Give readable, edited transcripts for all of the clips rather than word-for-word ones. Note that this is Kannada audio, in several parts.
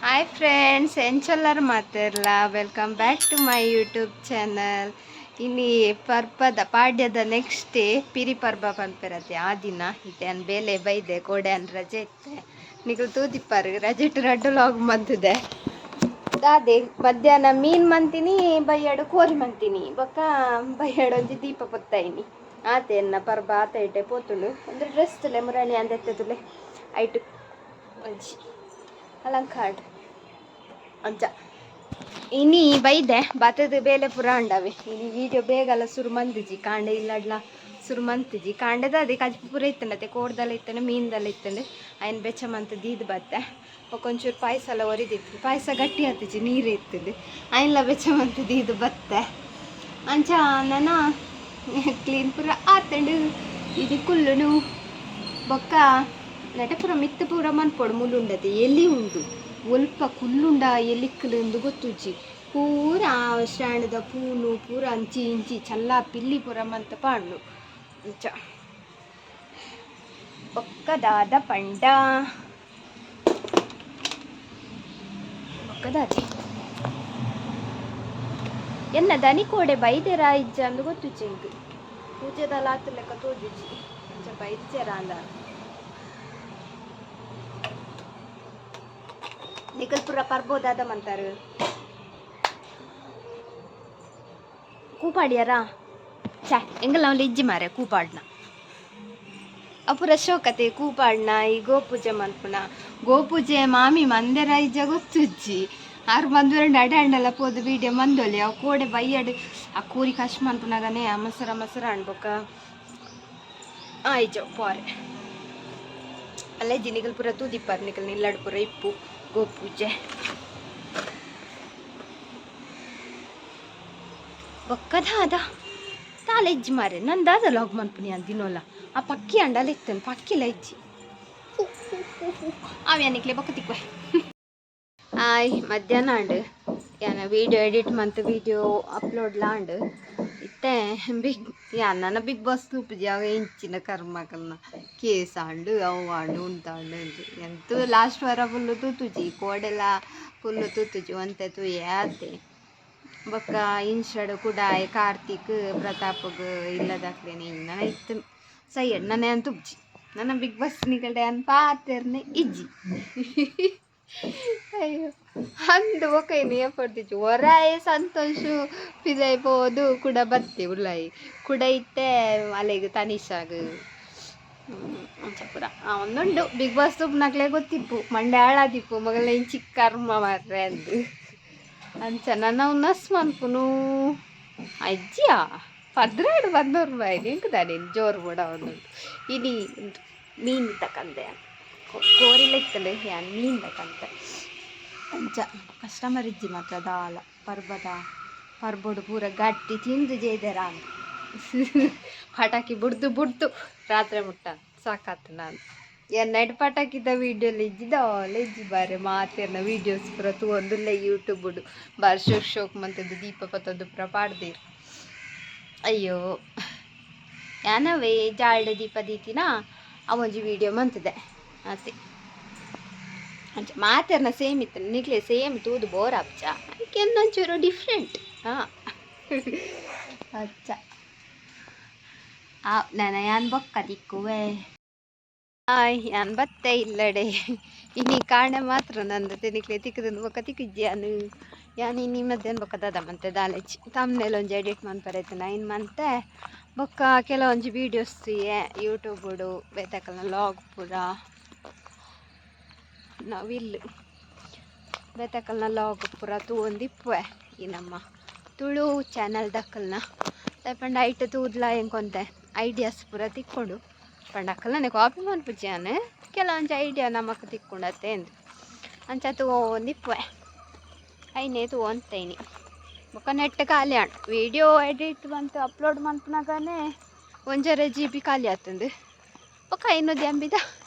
ಹಾಯ್ ಫ್ರೆಂಡ್ಸ್ ಎಂಚಲ್ಲರು ಮಾತಾರಲ್ಲ welcome back to my YouTube channel. ಇನ್ನು ಪರ್ಬದ ಪಾಡ್ಯದ ನೆಕ್ಸ್ಟ್ ಡೇ ಪಿರಿ ಪರ್ಬ ಪಂಪಿರತ್ತೆ ಆ ದಿನ ಇತ್ತೆ ಅನ್ ಬೇಲೆ ಬೈದೆ ಕೋಡೆ ಅನ್ ರಜೆ ಇತ್ತೆ ನಿಗಲು ತೂದಿಪ್ಪಾರು ರಜೆ ಇಟ್ಟು ರಡ್ಡು ಲಾಗ್ ಬಂದಿದೆ ಅದೇ ಮಧ್ಯಾಹ್ನ ಮೀನು ಮಂತೀನಿ ಬೈಯಡು ಕೋರಿ ಮಂತೀನಿ ಬೊಕ್ಕ ಬೈಯಡು ಒಂಜಿ ದೀಪ ಪೊತ್ತಾಯಿನಿ ಆತೆ ಎನ್ನ ಪರ್ಬ ಆತ ಇಟ್ಟೆ ಪೋತುಂಡು ಒಂದು ಡ್ರೆಸ್ ತುಲೆ ಮುರಾಣಿ ಅಂದೆತ್ತದುಲೆ ಐಟು ಒಂಜಿ ಅಲಂಕಾರ್ಡ್ ಅಂಚ ಇನಿ ಬೈದೆ ಬತ್ತದ ಬೇಲೆ ಪುರ ಉಂಡವೆ ಇನಿ ವೀಡಿಯೋ ಬೇಗಲ್ಲ ಸುರು ಮಂದಿಜಿ ಕಾಂಡೆ ಇಲ್ಲಡ್ಲ ಸುರು ಮಂತಿಜಿ ಕಾಂಡೆದ ಅದೇ ಕಜ್ಪು ಪೂರ ಇತ್ತಂಡತೆ ಕೋಡ್ದಲ್ಲ ಇತ್ತಂಡೆ ಮೀನ್ದಲ್ಲ ಇತ್ತಂಡೆ ಆಯ್ನ ಬೆಚ್ಚ ಮಂತ್ ದೀದ್ ಬತ್ತೆ ಒಂಚೂರು ಪಾಯಸ ಎಲ್ಲ ಒರಿದಿತ್ತು ಪಾಯಸ ಗಟ್ಟಿ ಹತ್ತಿಜಿ ನೀರು ಇತ್ತಂಡು ಆಯ್ನಲ್ಲ ಬೆಚ್ಚ ಮಂತ್ ದೀದ್ ಬತ್ತೆ ಅಂಚ ನನ್ನ ಕ್ಲೀನ್ ಪೂರ ಆತಂಡು ಇದು ಕುಲ್ಲುನು ಬೊಕ್ಕ ನಟೆ ಪೂರ ಮಿತ್ತು ಪೂರ ಮನ್ಪೊಡು ಮುಳ್ಳುಂಡತೆ ಎಲ್ಲಿ ಉಂಡು ಒಲ್ಪ ಕುಲ್ಲುಂಡ ಎಲ್ಲಿಕ್ಕಲು ಗೊತ್ತುಜ್ಜಿ ಪೂರ ಸ್ಟ್ಯಾಂಡದ ಪೂನು ಪೂರ ಅಂಚಿ ಇಂಚಿ ಚಲ್ಲ ಪಿಲ್ಲಿ ಪೂರ ಮಂತ ಪಾಂಡು ಅಂಚ ಬೊಕ್ಕದಾದ ಪಂಡ ಬೊಕ್ಕದಾದೆ ಎನ್ನ ದನಿ ಕೋಡೆ ಬೈದೆರ ಇಜ್ಜ ಅಂದು ಗೊತ್ತುಜ್ಜಿ ಇಂದು ಪೂಜೆದಲ್ಲ ಆತು ಲೆಕ್ಕ ತೋಜುಜ್ಜಿ ಅಂಚ ಬೈದ್ಜೆರ ಅಂದ ನಿಕಲ್ ಪುರ ಪರ್ಬೋದಾದ ಮಂತಾರು ಕೂಪಾಡ್ಯಾರ ಚಾ ಎಂಗಲ್ಲ ಅವನು ಇಜ್ಜಿ ಮಾರೆ ಕೂಪಾಡ್ನ ಅಪುರ ಶೋಕತೆ ಕೂಪಾಡ್ನ ಈ ಗೋಪೂಜೆ ಮನ್ಪುನ ಗೋಪೂಜೆ ಮಾಮಿ ಮಂದೆರ ಇಜ್ಜ ಗೊತ್ತುಜ್ಜಿ ಆರು ಮಂದುವರೆಂಡು ಅಡೆ ಅಂಡಲ್ಲ ಪೋದು ವೀಡಿಯೋ ಮಂದೊಲಿ ಅವು ಕೋಡೆ ಬೈಯಡು ಆ ಕೂರಿ ಕಷ್ಟ ಮನ್ಪುನಾಗನೆ ಮೊಸರ ಅಣ್ಬೊಕ್ಕ ಆಯ್ಜ ಪೋರೆ ಅಲ್ಲೇ ನಿಕಲ್ ಪುರ ತೂದಿಪ್ಪಾರು ನಿಕಲ್ ನಿಲ್ಲಡು ಪುರ ಇಪ್ಪು ಗೋಪೂಜೆ ಬೊಕ್ಕದಾದ ತಾಲ ಇಜ್ಜಿ ಮಾರೆ ನಂದಾದ ಲಾಗ್ ಮನ್ಪುನಿ ಅಂದಿನೋಲ್ಲ ಆ ಪಕ್ಕಿ ಅಂಡಲ್ಲ ಇತ್ತನು ಪಕ್ಕಿಲ ಇಜ್ಜಿ ಅವೇನಿಕ್ಲೆ ಬೊಕ್ಕ ತಿಕ್ವೆ ಆಯ್ ಮಧ್ಯಾಹ್ನ ಅಂಡು ಯಾನ ವೀಡಿಯೋ ಎಡಿಟ್ ಮಂತ್ ವೀಡಿಯೋ ಅಪ್ಲೋಡ್ ಲಾಂಡು ಇತ್ತೆ ನನ್ನ ಬಿಗ್ ಬಾಸ್ ತೂಪುಜಿ ಅವ ಇಂಚಿನ ಕರ್ಮಕಲ್ನ ಕೇಸ್ ಆಂಡು ಅವು ಆಂಡು ಉಂಟಾಂಡು ಎಂತೂ ಲಾಸ್ಟ್ ವಾರ ಫುಲ್ಲು ತೂತುಜಿ ಕೋಡೆಲ್ಲ ಫುಲ್ಲು ತೂತುಜಿ ಒಂತೆ ತೂಯೆ ಆತೆ ಬೊಕ್ಕ ಇನ್ಸ್ಟಾಡ್ ಕೂಡ ಕಾರ್ತಿಕ್ ಪ್ರತಾಪ್ಗ್ ಇಲ್ಲದಾಕ್ಲೇನೆ ನನ್ನ ಇತ್ತು ಸೈಯಡ್ ನನ್ನ ಅಂತ ಉಜ್ಜಿ ನನ್ನ ಬಿಗ್ ಬಾಸ್ ನಿಗಡೆ ಅನ್ ಪಾತೆರ್ನೆ ಇಜ್ಜಿ ಅಯ್ಯೋ ಅಂದು ಬೊಕ್ಕ ಏನು ಏಪಡ್ತಿಚ್ಚು ಹೊರಾಯ್ ಸಂತೋಷು ಪಿಜಾಯ್ ಪೋದು ಕೂಡ ಬತ್ತೆ ಉಳ್ಳಾಯಿ ಕೂಡ ಇತ್ತೆ ಅಲೆಗ್ ತನಿಷಾಗ್ ಅಂಚಪುರ ಒಂದುಂಡು ಬಿಗ್ ಬಾಸ್ ತುಪ್ನಕ್ಲೆ ಗೊತ್ತಿಪ್ಪು ಮಂಡೆ ಹಾಳಾದಿಪ್ಪು ಮಗಲ ಇನ್ ಚಿಕ್ಕ ಕರ್ಮ ಮಾರ್ರೆ ಅಂದು ಅಂಚ ನನ್ನ ನಸ್ ಮನ್ಪುನು ಅಜ್ಜಿಯಾ ಪದ್ರಾಡು ಬಂದವ್ರು ಬಾಯಿ ನಿಂಕುದ ನೀನು ಜೋರು ಕೂಡ ಒಂದು ಇಡೀ ಮೀನು ತಕಂದೆ ಕೋರಿಲ ಇತ್ತಲೆ ಯಾನ್ ಮೀನು ತಕಂತೆ ಅಂಚ ಕಸ್ಟಮರ್ ಇಜ್ಜಿ ಮಾತ್ರ ದಾಲ ಪರ್ಬೋಡು ಪೂರ ಗಟ್ಟಿ ತಿಂದು ಜೈದೆರ ಅಂತ ಪಟಾಕಿ ಬುಡ್ದು ರಾತ್ರಿ ಮುಟ್ಟ ಸಾಕಾತು ನಾನು ನೈಟ್ ಪಟಾಕಿದ ವೀಡಿಯೋಲಿ ಇಜ್ಜಿದಾಲೆ ಇಜ್ಜಿ ಬಾರೆ ಮಾತೇರ್ನ ವೀಡಿಯೋಸ್ ಪೂರ ತೂವೊಂದುಲ್ಲೆ ಯೂಟ್ಯೂಬುಡು ಬಾರಿ ಶೋಕ್ ಮಂತದ್ದು ದೀಪ ಪತ್ತದ್ದು ಪೂರ ಪಾಡ್ದೀರು ಅಯ್ಯೋ ಯಾನವೇ ಜಾಲ್ಡೆ ದೀಪ ದೀತಿನ ಅವೊಂಜಿ ವೀಡಿಯೋ ಮಂತದೆ ಅತ್ತೆ ಅಂಚ ಮಾತೇರ್ನ ಸೇಮ್ ಇತ್ತು ನಿಕ್ಲೆ ಸೇಮ್ ತೂದು ಬೋರ್ ಅಚ್ಚ ಅದಕ್ಕೆ ಒಂಚೂರು ಡಿಫ್ರೆಂಟ್ ಹಾಂ ಅಚ್ಚ ನಾನು ಯಾನ್ ಬೊಕ್ಕ ದಿಕ್ಕುವೆ ಯಾನ್ ಬತ್ತೆ ಇಲ್ಲಡೆ ಇನ್ನೀ ಕಾಣೆ ಮಾತ್ರ ನಂದು ತಿನಿಕ್ಲೆ ತಿಕ್ಕದಂದು ಬೊಕ್ಕ ತಿಕ್ಕಿಜ್ಜಿ ಯಾನ್ ಇನ್ನಿ ಮಧ್ಯಾಹ್ನ ಬೊಕ್ಕ ದದ ಮಂತೆ ದಾಲೆಚ್ಚಿ ತಮ್ನೆಲ್ ಒಂಜಿ ಎಡಿಟ್ ಮನ್ಪರೈತೆ ನೈನ್ ಮಂತೆ ಬೊಕ್ಕ ಕೆಲವೊಂಜಿ ವೀಡಿಯೋಸ್ ಯೂಟ್ಯೂಬುಡು ಬೇತಕಲ್ನ ಲಾಗ್ ಪೂರ ನಾವಿಲ್ಲು ಬೇತಕಲ್ನ ಲಾಗ್ ಪೂರ ತೂವೊಂದಿಪ್ಪುವೆ ಈ ನಮ್ಮ ತುಳು ಚಾನಲ್ ದಕ್ಕಲ್ನ ಪಂಡ ಐಟ್ ತೂದ್ಲ ಎಂಕೊಂತೆ ಐಡಿಯಾಸ್ ಪೂರ ತಿಕ್ಕೊಂಡು ಪಂಡಕ್ಕಲ್ನೇ ಕಾಪಿ ಮನ್ಪುಜ್ಜಾನೆ ಕೆಲವೊಂದು ಐಡಿಯಾ ನಮಕ್ ತಿಕ್ಕೊಂಡತ್ತೆ ಎಂದು ಅಂಚ ತೂವೊಂದಿಪ್ಪುವೆ ಐನೇ ತೂವೊಂತೈನಿ ಬೊಕ್ಕ ನೆಟ್ ಖಾಲಿ ಆಂಡ್ ವೀಡಿಯೋ ಎಡಿಟ್ ಬಂತು ಅಪ್ಲೋಡ್ ಮನ್ಪುನಾಗನೇ 1.5 GB ಖಾಲಿ ಆತಂದು ಬೊಕ್ಕ 500 MB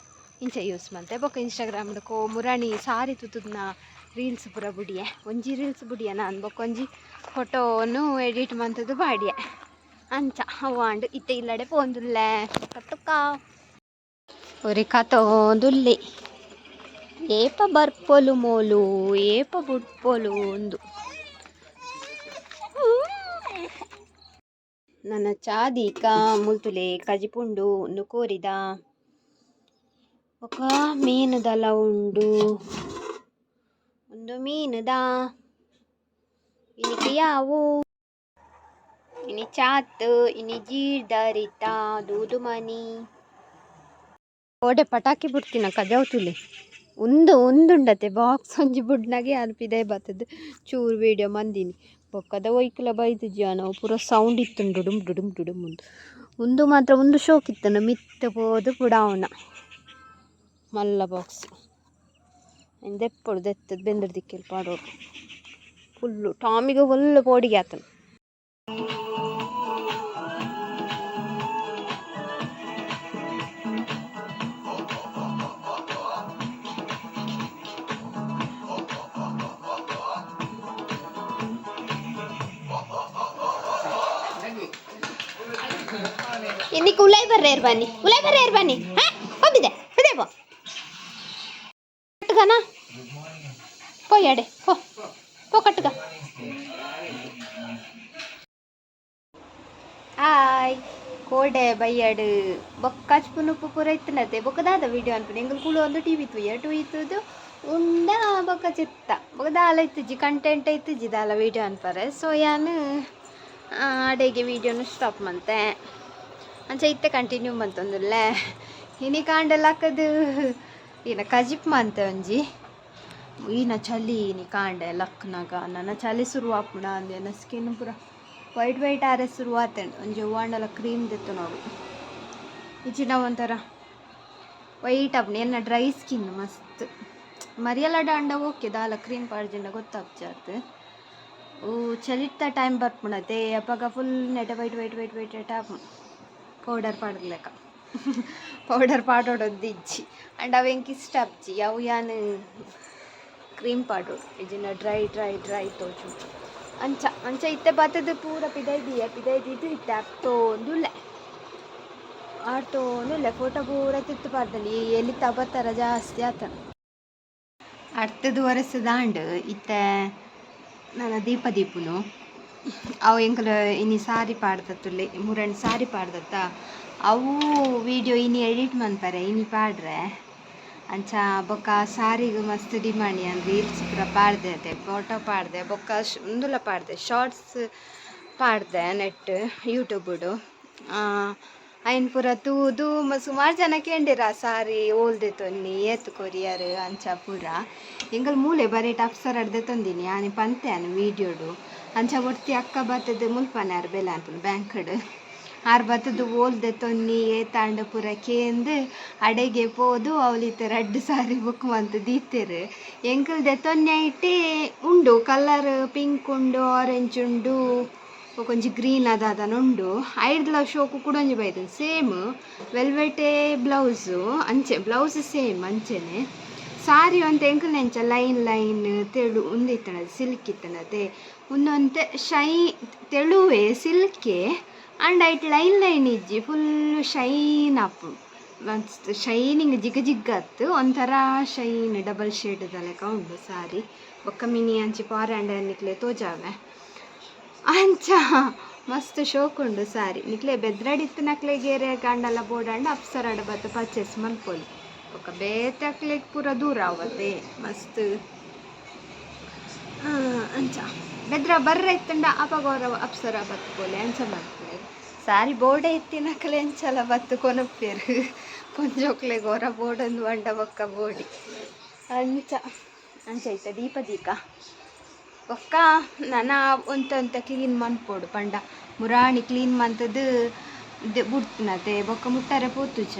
ಇಂಚ ಯೂಸ್ ಮಂತೆ ಬೊಕ್ಕ ಇನ್ಸ್ಟಾಗ್ರಾಮ್ಡ್ ಮುರಾಣಿ ಸಾರಿ ತುತ್ತುದ್ನ ರೀಲ್ಸ್ ಪೂರ ಬುಡಿಯೆ ಒಂಜಿ ರೀಲ್ಸ್ ಬುಡಿಯೆ ನಾನು ಬೊಕ್ಕ ಒಂಜಿ ಫೋಟೋನು ಎಡಿಟ್ ಮಂತದ್ದು ಬಾಡಿಯೆ ಅಂಚ ಅವಾಂಡು ಇತ್ತೆ ಇಲ್ಲಡೆ ಪೋಂದುಲ್ಲೆ ಕತ್ತುಕ್ಕ ಒರಿ ಕಥೋದುಲ್ಲೆ ಏಪ ಬರ್ಪೊಲು ಮೋಲು ಏಪ ಬುಟ್ಪೊಲು ಒಂದು ನನ್ನ ಚಾದೀಕ ಮುಲ್ತುಲೆ ಕಜಿಪುಂಡು ಒಂದು ಕೋರಿದ ఒక ಮೀನುದಲ ಉಂಡು ಒಂದು ಮೀನುದ ಇನಿಗೆ ಯಾವು ಇನಿ ಚಾತ್ ಇನಿ ಜೀರ್ದರಿತ ದೂದು ಮನಿ ಓಡೆ ಪಟಾಕಿ ಬಿಡ್ತೀನ ಕಜಾವ್ತುಲೆ ಒಂದುಂಡತೆ ಬಾಕ್ಸ್ ಒಂಜಿ ಬುಡ್ನಾಗೆ ಅನ್ಪಿದೆ ಬತ್ತದ ಚೂರು ವೀಡಿಯೋ ಮಂದಿನಿ ಬೊಕ್ಕದ ಒಯ್ಕಲ ಬೈದಿಜ್ಜಿ ನಾವು ಪೂರ ಸೌಂಡ್ ಇತ್ತು ಡುಡುಮ್ ಡುಡುಮ್ ಡುಡುಮ್ ಒಂದು ಮಾತ್ರ ಒಂದು ಶೋಕ್ ಇತ್ತನ ಮಿತ್ತ ಪೋದು ಪುಡಾವಣ ಮಲ್ಲ ಬಾಕ್ಸ್ ದೆಪ್ಪಡು ದೆತ್ತದ ಬೆಂದ್ರ ದಿಕ್ಕಲ್ಲಿ ಪಾಡೋರು ಫುಲ್ಲು ಟಾಮಿಗೆ ಫುಲ್ಲು ಪೋಡಿಗೆ ಆತನು ಇನ್ನಿಕ್ಕೆ ಉಲೈ ಬರ್ರೆ ಬನ್ನಿ ಹೋಗಿದ್ದೆ ಬಿದೆ ಕಟ್ಟಗನ ಪೋಯಡೆ ಪೋ ಕಟ್ಟಗ ಹಾಯ್ ಕೋಡೆ ಬೈಯಡು ಬೊಕ್ಕ ಪುನುಪ್ಪು ಪೂರ ಇತ್ತನತೆ ಬೊಕ್ಕದಾದ ವಿಡಿಯೋ ಅನ್ಪುಡು ಎಂಗಲ್ ಕುಳು ಒಂದು ಟಿವಿ ಇತ್ತುದು ಉಂಡ ಬೊಕ್ಕ ಚಿತ್ತ ಬೊಕ್ಕದಾಲ ಇತ್ತಿಜ್ಜಿ ಕಂಟೆಂಟ್ ಇತ್ತಿಜ್ಜಿ ದಾಲ ವಿಡಿಯೋ ಅನ್ಪರೆ ಸೊ ಯಾನು ಅಡೆಗೆ ವಿಡಿಯೋನು ಸ್ಟಾಪ್ ಮಂತೆ ಅಂಚ ಇತ್ತೆ ಕಂಟಿನ್ಯೂ ಮಂತೊಂದುಲ್ಲೆ ಇನಿ ಕಾಂಡೆಲ್ಲ ಹಾಕದು ಈನ ಕಜಿಪ್ ಮಂತೆ ಒಂಜಿ ಈನ ಚಳಿ ಇನಿ ಕಾಂಡೆ ಲಕ್ನಾಗ ನನ್ನ ಚಳಿ ಶುರು ಆಪುಂಡ ಅಂದೆ ನನ್ನ ಸ್ಕಿನ್ ಪೂರ ವೈಟ್ ಆರೆ ಶುರು ಆತಂಡು ಒಂಜಿ ಹೂವಾಂಡಲ ಕ್ರೀಮ್ ದೆತ್ತು ನೋಡು ಇಚ್ಚಿನ ಒಂಥರ ವೈಟ್ ಆಪುಂಡು ಎನ್ನ ಡ್ರೈ ಸ್ಕಿನ್ ಮಸ್ತ್ ಮರಿಯಲ ಡಾಂಡ ಓಕೆ ದಾಲ ಕ್ರೀಮ್ ಪಾಡ್ಜಂಡ ಗೊತ್ತಾಗ್ಜಾತ್ ಚಲಿತ್ತ ಟೈಮ್ ಬರ್ಪುಣತೆ ಅಪ್ಪಾಗ ಫುಲ್ ನೆಟ ವೈಟ್ ಆಪುಂಡು ಪೌಡರ್ ಪಾಡಲೆಕ್ಕ ಪೌಡರ್ ಪಾಡೋಡೊಂದು ಇಜ್ಜಿ ಅಂಡ್ ಅವೆಂಕ್ ಇಷ್ಟ ಅಪ್ಜಿ ಅವು ಯಾನು ಕ್ರೀಮ್ ಪಾಡೋಡು ಇಜಿನ ಡ್ರೈ ತೋಚು ಅಂಚ ಇತ್ತೆ ಬತ್ತದು ಪೂರ ಪಿದೈದಿದ್ದು ಇತ್ತೆ ಅತ್ತೋಂದುಲ್ಲೆ ಆಟೋನುಲ್ಲೆ ಫೋಟೋ ಪೂರ ತಿತ್ತು ಪಾಡ್ದಲ್ಲಿ ಎಲ್ಲಿ ತಬತ್ತರ ಜಾಸ್ತಿ ಆತ ಅರ್ಥದ ವರ್ಷದಾಂಡ್ ಇತ್ತೆ ನನ್ನ ದೀಪುನು ಅವು ಎಂಕಲು ಇನಿ ಸಾರಿ ಪಾಡ್ದತ್ತುಲ್ಲೆ ಮೂರೆಂಡು ಸಾರಿ ಪಾಡ್ದತ್ತ ಅವು ವಿಡಿಯೋ ಇನಿ ಎಡಿಟ್ ಮಾಡ್ತಾರೆ ಇನಿ ಪಾಡ್ರೆ ಅಂಚ ಬೊಕ್ಕ ಸಾರಿಗೆ ಮಸ್ತ್ ಡಿಮಾಂಡ್ ಅಂದ್ರೆ ರೀಲ್ಸ್ ಪೂರ ಪಾಡ್ದೆ ಅತೆ ಫೋಟೋ ಪಾಡ್ದೆ ಬೊಕ್ಕ ಉಂದುಲ ಪಾಡ್ದೆ ಶಾರ್ಟ್ಸ್ ಪಾಡ್ದೆ ನೆಟ್ ಯೂಟ್ಯೂಬುಡು ಅಯ್ನ ಪೂರ ತೂದು ಸುಮಾರು ಜನ ಕೇಂಡಿರ ಸಾರಿ ಓಲ್ದೆ ತೊನ್ನಿ ಏತ್ ಕೊರಿಯರ್ ಅಂಚ ಪೂರ ಎಂಗಲ್ ಮೂಲೆ ಬರೇಟ್ ಅಪ್ಸರಡ್ದೆ ತೊಂದಿನಿ ಆನೆ ಪಂತೆ ಆನೆ ವೀಡಿಯೋಡು ಅಂಚ ಒಡ್ತಿ ಅಕ್ಕ ಬತ್ತದ ಮುಲ್ಪನೆ ಆರು ಬೆಲೆ ಅನ್ಪುನು ಬ್ಯಾಂಕಡ್ ಆರು ಬತ್ತದು ಓಲ್ದೆ ತೊನ್ನಿ ಏತಾಂಡ ಪೂರ ಕೇಂದು ಅಡೆಗೆ ಪೋದು ಅವಲಿತ್ತೆ ರಡ್ಡು ಸಾರಿ ಬುಕ್ ಮಂತ್ ದೀತೆರು ಎಂಕಲ್ದೆ ತೊನ್ನೆ ಐಟೆ ಉಂಡು ಕಲರ್ ಪಿಂಕ್ ಉಂಡು ಆರೆಂಜ್ ಉಂಡು ಕೊಂಚ ಗ್ರೀನ್ ಉಂಡು ಐಡ್ಲ ಶೋಕು ಕೂಡ ಒಂಜಿ ಬೈದು ಸೇಮ್ ವೆಲ್ವೆಟೇ ಬ್ಲೌಸು ಅಂಚೆ ಬ್ಲೌಸ್ ಸೇಮ್ ಅಂಚೆನೆ ಸಾರಿ ಅಂತ ಎಂಕಲ್ ನೆಂಚ ಲೈನ್ ತೆಳು ಉಂದಿತ್ತನದು ಸಿಲ್ಕ್ ಇತ್ತನದೆ ಒಂದೊಂತೆ ತೆಳುವೆ ಸಿಲ್ಕೆ ಅಂಡ್ ಐಟ್ ಲೈನ್ ಇಜ್ಜಿ ಫುಲ್ಲು ಶೈನ್ ಅಪ್ಪು ಮಸ್ತ್ ಶೈನಿಂಗ್ ಜಿಗ್ಗತ್ತು ಒಂಥರ ಶೈನ್ ಡಬಲ್ ಶೇಡ್ದ ಲೆಕ್ಕ ಉಂಡು ಸಾರಿ ಒಕ್ಕ ಮಿನಿ ಅಂಚಿ ಪಾರಂಡ ನಿಕ್ಲೆ ತೋಜಾವೆ ಅಂಚ ಮಸ್ತ್ ಶೋಕ್ ಉಂಡು ಸಾರಿ ನಿಕ್ಲೆ ಬೆದ್ರಡಿತ್ತು ನಕ್ಲೆ ಗೇರೆ ಗಂಡಲ ಬೋಡಾಂಡ ಅಪ್ಸರಡ ಬತ್ತು ಪರ್ಚೇಸ್ ಮಲ್ಪೊಲಿ ಒಕ್ಕ ಬೇತೆ ಅಕ್ಲೆಗ್ ಪೂರ ದೂರ ಅವತ್ತೆ ಮಸ್ತ್ ಅಂಚ ಬೆದ್ರ ಬರ್ರೆ ಇತ್ತಂಡ ಅಪಗೋರ ಅಪ್ಸರ ಬತ್ಕೋಲೆ ಅಂಚ ಮಾಡ್ತಾರೆ ಸಾರಿ ಬೋರ್ಡೆ ಇತ್ತಿನಕ್ಲೆ ಎಂಚಲ ಬತ್ತು ಕೊನಪ್ಪೇರು ಕೊಂಜೋಕ್ಲೆ ಗೋರ ಬೋಡೊಂದು ಬಂಡ ಬೊಕ್ಕ ಬೋಡಿ ಅಂಚ ಐತೆ ದೀಕ ಒಕ್ಕ ನನ್ನ ಒಂತ ಕ್ಲೀನ್ ಮನ್ಪೋಡು ಪಂಡ ಮುರಾಣಿ ಕ್ಲೀನ್ ಮಂತದ್ದು ಬುಡ್ತಿನತೆ ಬೊಕ್ಕ ಮುಟ್ಟರೆ ಪೋತುಜ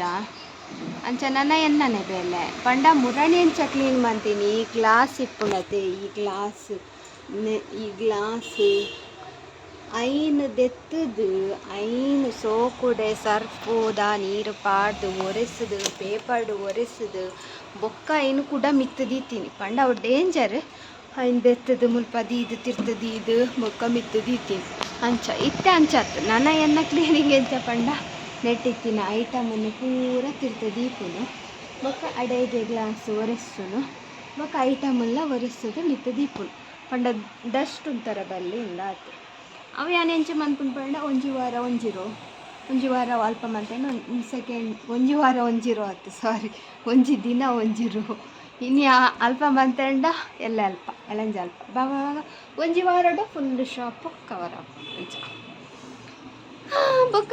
ಅಂಚ ನನ್ನ ಎನ್ನನೆ ಬೇಲೆ ಪಂಡ ಮುರಾಣಿ ಅಂಚ ಕ್ಲೀನ್ ಮಂತೀನಿ ಈ ಗ್ಲಾಸ್ ಇಪ್ಪುಣತೆ ಈ ಗ್ಲಾಸ್ ಐನು ದೆತ್ತದು ಐನು ಸೋಕುಡೆ ಸರ್ಫೋದ ನೀರು ಪಾಡ್ದು ಒರೆಸುದು ಪೇಪರ್ಡು ಒರೆಸುದು ಬೊಕ್ಕ ಐನು ಕೂಡ ಮಿತ್ತದೀತೀನಿ ಪಂಡ ಅವು ಡೇಂಜರ್ ಐನು ದೆತ್ತದು ಮುಲ್ಪ ದೀದು ತಿರ್ತದೀದು ಬೊಕ್ಕ ಮಿತ್ತದೀತೀನಿ ಅಂಚ ಇತ್ತೆ ಅಂಚತ್ತು ನನ್ನ ಎನ್ನ ಕ್ಲೀನಿಂಗ್ ಎಂಚ ಪಂಡ ನೆಟ್ಟಿತ್ತಿನ ಐಟಮನ್ನು ಪೂರ ತಿರ್ತದೀಪುನು ಬೊಕ್ಕ ಅಡೆಗೆ ಗ್ಲಾಸ್ ಒರೆಸುನು ಬೊಕ್ಕ ಐಟಮೆಲ್ಲ ಒರೆಸ್ತದೆ ಮಿತ್ತ ದೀಪುನು ಪಂಡ ಡಸ್ಟ್ ಉಂತರ ಬಲ್ಲಿ ಇಲ್ಲ ಆತು ಅವು ಯಾನೆಂಚ ಮನ್ಪುಂಡು ಪಂಡ ಒಂಜಿ ವಾರ ಅಲ್ಪ ಮಂತೇನು ಸೆಕೆಂಡ್ ಒಂಜಿ ವಾರ ಒಂಜಿರೋ ಆತು ಸಾರಿ ಒಂಜಿ ದಿನ ಒಂಜಿರೋ ಇನ್ನು ಅಲ್ಪ ಮಂತಂಡ ಎಲ್ಲ ಅಲ್ಪ ಎಲಂಜ ಅಲ್ಪ ಬಾವಾಗ ಒಂಜಿ ವಾರಡು ಫುಲ್ ಶಾಪ್ ಕವರ್ ಆಪುಂಡು ಬೊಕ್ಕ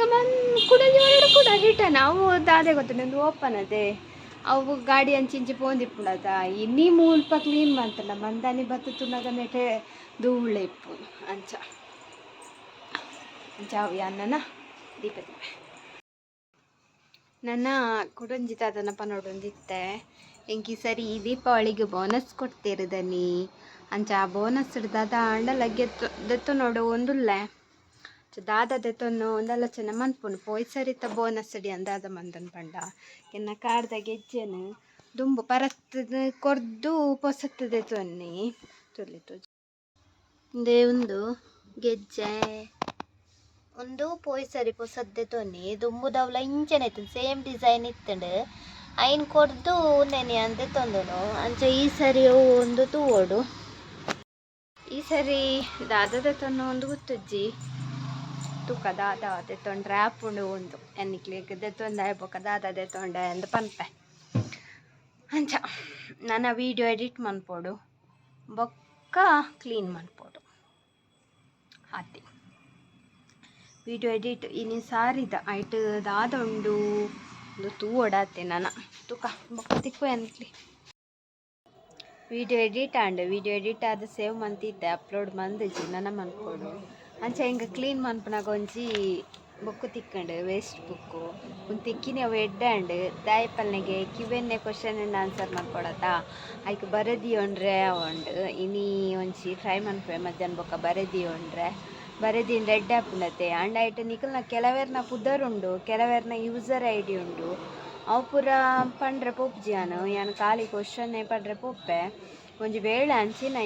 ಕುಡೊಂಜಿ ವಾರಡು ಕೂಡ ರಿಟರ್ನ್ ಅವು ದಾದೆ ಗೊತ್ತಿಲ್ಲ ಒಂದು ಓಪನ್ ಅದೇ ಅವು ಗಾಡಿ ಅಂಚಿಂಚಿ ಪೋಂದಿಪ್ಪುಂಡದ ಇನ್ನೀ ಮುಲ್ಪ ಕ್ಲೀನ್ ಮಾಡ್ತಲ್ಲ ಮಂದಾನಿ ಬತ್ತು ತುನಗ ನೆಟೆ ಧೂಳೆ ಇಪ್ಪು ಅಂಚ ಅವು ಅನ್ನನ ದೀಪ ನನ್ನ ಕುಡೊಂಜಿ ತಾತನ ಪನೊಡೊಂದಿತ್ತೆ ಎಂಕಿ ಸರಿ ಈ ದೀಪಾವಳಿಗೆ ಬೋನಸ್ ಕೊಡ್ತಿರುದನಿ ಅಂಚ ಆ ಬೋನಸ್ ದಾದ ಅಂಡಲ ದೆತ್ತು ನೋಡು ಒಂದುಲ್ಲೆ ದಾದ ದೆತ್ತೊನ್ನು ಒಂದಲ್ಲ ಚೆನ್ನ ಮನ್ಪುಂಡು ಪೋಯ್ ಸರಿತ ಬೋನಸ್ ಅಡಿ ಅಂದಾದ ಮಂದನ್ ಪಂಡ ಎನ್ನ ಕಾರ್ದ ಗೆಜ್ಜೆನು ದುಂಬು ಪರತ್ ಕೊರ್ದು ಪೊಸತ್ತದೆ ತೊನ್ನಿ ತುಲಿತು ದೇ ಒಂದು ಗೆಜ್ಜೆ ಒಂದು ಪೋಯ್ ಸರಿ ಪೊಸದ್ದೆ ತೊನ್ನಿ ದುಂಬುದವ್ಲ ಇಂಚೆನೈತು ಸೇಮ್ ಡಿಸೈನ್ ಇತ್ತಂಡು ಐನ್ ಕೊರ್ದು ನೆನೆ ಅಂದೆ ತೊಂದನು ಅಂಚ ಈ ಸರಿ ಒಂದು ತೂವೋಡು ಈ ಸರಿ ದಾದದೆ ತೊನ್ನ ಒಂದು ಗುತ್ತುಜ್ಜಿ ತೂಕ ದಾದ ದೆತ್ತೊಂಡ್ರೆ ಆಪುಂಡು ಒಂದು ಎನ್ನಿಕ್ಲಿಕ್ಕೆ ದೆತ್ತೊಂದು ಆಯ್ಬೋಕ ದಾದ ದೆತ್ತೊಂಡೆ ಎಂದು ಪನ್ಪೆ ಅಂಚ ನನ್ನ ವೀಡಿಯೋ ಎಡಿಟ್ ಮನ್ಪೋಡು ಬೊಕ್ಕ ಕ್ಲೀನ್ ಮನ್ಪೋಡು ಹಾತಿ ವೀಡಿಯೋ ಎಡಿಟ್ ಇನ್ನು ಸಾರಿದ ಐಟ್ ದಾದ ಉಂಡು ಒಂದು ತೂವೋಡಾತೆ ನನ್ನ ತೂಕ ಬೊಕ್ಕ ತಿಕ್ಕು ಎನ್ಕ್ಲಿ ವೀಡಿಯೋ ಎಡಿಟ್ ಆದ ಸೇವ್ ಮಂತಿದ್ದೆ ಅಪ್ಲೋಡ್ ಮಂದಿಜ್ಜಿ ನನ್ನ ಮನ್ಪೋಡು ಅಂಚ ಹಿಂಗೆ ಕ್ಲೀನ್ ಮನ್ಪನಾಗ ಒಂಜಿ ಬೊಕ್ಕು ತಿಕ್ಕಂಡು ವೇಸ್ಟ್ ಬುಕ್ಕು ಒಂದು ತಿಕ್ಕಿನಿ ಅವು ಎಡ್ಡಂಡು ದಾಯಪಲ್ನೆಗೆ ಕಿವೆನ್ನೆ ಕ್ವಶನ್ ಆನ್ಸರ್ ಮನ್ಕೊಡತ್ತಾ ಆಯ್ಕೆ ಬರೆದಿಯೊಂಡ್ರೆ ಅವಂಡು ಇನಿ ಒಂಜಿ ಟ್ರೈ ಮನ್ಪೆ ಮಧ್ಯಾಹ್ನ ಬೊಕ್ಕ ಬರೆದಿಯೊಂಡ್ರೆ ಬರೆದಿನ ರೆಡ್ ಆಪುಂಡತೆ ಅಂಡ ಐಟ್ ನಿಕಲ್ನ ಕೆಲವೇರ್ನ ಪುದರುಂಡು ಕೆಲವೇರ್ನ ಯೂಸರ್ ಐಡಿ ಉಂಡು ಅವು ಪೂರ ಪಂಡ್ರೆ ಪೋಪ್ಜಿ ಯಾನು ಖಾಲಿ ಕ್ವಶನ್ನೇ ಪಂಡ್ರೆ ಪೋಪ್ಪೆ ಒಂಜಿ ವೇಳೆ ಅಂಚಿನ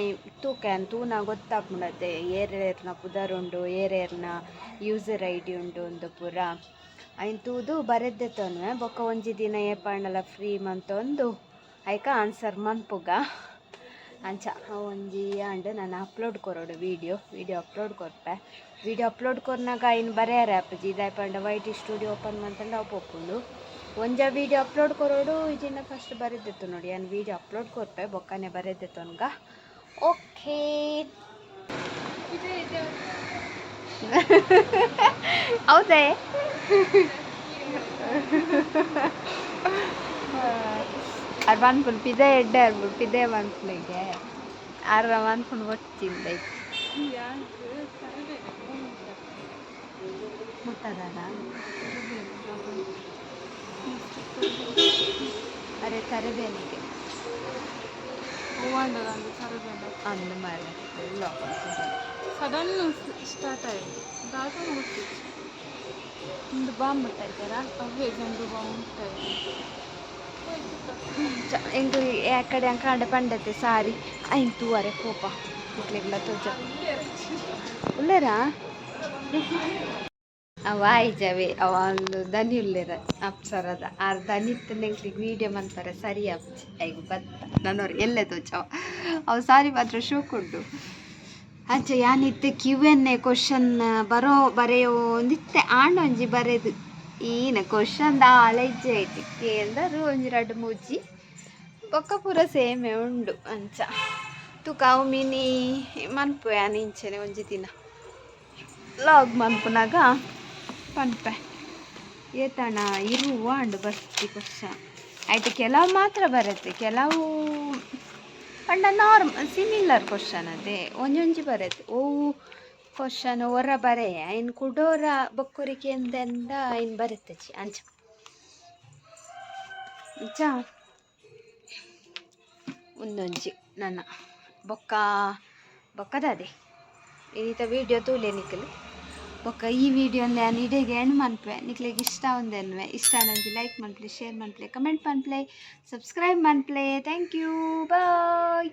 ತೂಕ ತೂನ ಗೊತ್ತಾಪುಂಡತೆ ಏರೇರ್ನ ಪುದರುಂಡು ಏರೇರ್ನ ಯೂಸರ್ ಐಡಿ ಉಂಡು ಒಂದು ಪೂರ ಐನ್ ತೂದು ಬರೆದ್ದೆ ತೊನ್ವೆ ಬೊಕ್ಕ ಒಂಜಿ ದಿನ ಏಪಂಡಲ ಫ್ರೀ ಮಂತೊಂದು ಐಕ ಆನ್ಸರ್ ಮನ್ಪುಗ ಅಂಚ ಒಂಜಿ ಆಂಡ್ ನಾನು ಅಪ್ಲೋಡ್ ಕೊರೋಡು ವಿಡಿಯೋ ಅಪ್ಲೋಡ್ ಕೊರ್ಪೆ ವಿಡಿಯೋ ಅಪ್ಲೋಡ್ ಕೊರ್ನಾಗ ಇನ್ನು ಬರೆಯಾರೆ ಆಪುಜಿ ಇದಾಯ್ಪಂಡ ವೈಟ್ ಸ್ಟುಡಿಯೋ ಓಪನ್ ಮಂತಂಡ ಅವು ಪೋಪುಂಡು ಒಂಜ ವಿಡಿಯೋ ಅಪ್ಲೋಡ್ ಕೊರೋಡು ಇದನ್ನ ಫಸ್ಟ್ ಬರೆದಿತ್ತು ನೋಡಿ ನಾನು ವಿಡಿಯೋ ಅಪ್ಲೋಡ್ ಕೊರ್ಪೆ ಬೊಕ್ಕನೆ ಬರೆದಿತ್ತು ಅನ್ಗ ಓಕೆ ಹೌದೇ ಅದು ಮನ್ಪುಂಡು ಪಿದೆ ಎಡ್ಡೆ ಅನ್ಬಿಟ್ಟು ಪಿದೆ ಮನ್ಪುಳಿಗೆ ಆರ ಮನ್ಪುಂಡು ಒಟ್ಟಿಂದ ಮುಟ್ಟದಾರ ಅರೆ ಕರಿಬೇನಿಗೆ ಅಂದು ಮಾಡಿ ಸಡನ್ ಸ್ಟಾರ್ಟ್ ಆಯಿತು ದಾದ ಮುಟ್ಟಿತ್ತು ಒಂದು ಬಾಂಬ್ ಮುಟ್ಟಾಯ್ತಾರ ಅವೇ ಜಂಡು ಬಾಂಬ್ ಮುಟ್ಟಾಯಿತು ಎಂಗ್ ಆ ಕಡೆ ಅಂಕಾಂಡ ಪಂಡತೆ ಸಾರಿ ಐನ್ ತೂವರೆ ಕೋಪ ಇಟ್ಲಿಗ್ಲ ತೋಜ ಉಳ್ಳೇರಾ ಅವ ಐಜವೆ ಅವ ಒಂದು ದನಿ ಉಳ್ಳೇರ ಅಪ್ಸರದ ಆರು ದನಿ ಇತ್ತು ನೆಂಕ್ಲಿಗೆ ವೀಡಿಯೋ ಮನ್ಪರೆ ಸರಿ ಅಪ್ಚಿ ಐಗು ಬತ್ತ ನನ್ನವ್ರು ಎಲ್ಲೇ ತೋಚವ ಅವು ಸಾರಿ ಮಾತ್ರ ಶೋಕುಂಡು ಅಂಚ ಯಾನಿತ್ತೆ ಕ್ಯೂಎನ್ಎ ಕ್ವಶನ್ ಬರೆಯೋ ಒಂದಿತ್ತೆ ಆಂಡೊಂಜಿ ಬರೆದು ಈನ ಕ್ವಶನ್ ಆಲೈಜ್ಜೆ ಐತಿ ಕೇಂದರು ಒಂಜಿ ರಡ್ಡು ಮೂಜಿ ಬೊಕ್ಕ ಪೂರ ಸೇಮೆ ಉಂಡು ಅಂಚ ತುಕ ಅವು ಮಿನಿ ಮನ್ಪು ಯಾನಿಂಚನೆ ಒಂಜಿ ದಿನ ಲಾಗ್ ಮನ್ಪುನಾಗ ಪನ್ಪೆ ಏತಣ ಇರುವ ಅಂಡು ಬರ್ತಿ ಕ್ವಶನ್ ಆಯ್ತು ಕೆಲವು ಮಾತ್ರ ಬರುತ್ತೆ ಕೆಲವು ಪಂಡ ನಾರ್ಮಲ್ ಸಿಮಿಲರ್ ಕ್ವಶನ್ ಅದೇ ಒಂಜೊಂಜಿ ಬರುತ್ತೆ ಓವು ಕ್ವಶನ್ ಹೊರ ಬರೆಯ ಇನ್ನು ಕುಡೋರ ಬೊಕ್ಕುರಿಕೆ ಎಂದೆಂದ ಇನ್ನು ಬರುತ್ತೆ ಅಂಚ ಅಂಚ ಒಂದೊಂಜಿ ನನ್ನ ಬೊಕ್ಕದದೆ ಇನ್ನಿತ ವೀಡಿಯೋ ತೂಲೆ ನಿಕ್ಕಲು ಬೊಕ್ಕ ಈ ವಿಡಿಯೋ ನಾನು ಇಡೆಗೆ ಎಂಡ್ ಮನ್ಪೆ ನಿಕ್ಲಿಗೆ ಇಷ್ಟ ಒಂದೆನ್ವೆ ಇಷ್ಟ ನಂಜಿ ಲೈಕ್ ಮನ್ಪ್ಲೆ ಶೇರ್ ಮನ್ಪ್ಲೆ ಕಮೆಂಟ್ ಮನ್ಪ್ಲೆ ಸಬ್ಸ್ಕ್ರೈಬ್ ಮನ್ಪ್ಲೆ ಥ್ಯಾಂಕ್ ಯು ಬಾಯ್.